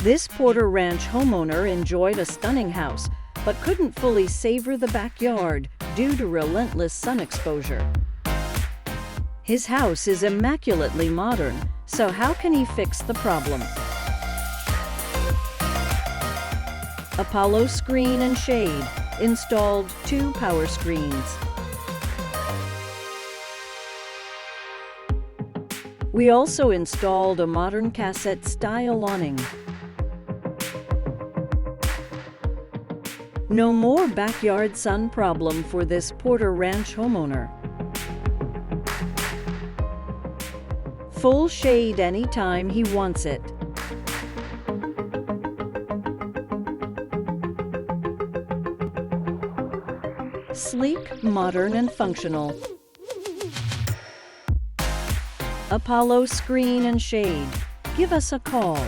This Porter Ranch homeowner enjoyed a stunning house, but couldn't fully savor the backyard due to relentless sun exposure. His house is immaculately modern, so how can he fix the problem? Apollo Screen and Shade installed 2 PowerScreens. We also installed a modern Cassette Style Awning. No more backyard sun problem for this Porter Ranch homeowner. Full shade anytime he wants it. Sleek, modern, and functional. Apollo Screen and Shade. Give us a call.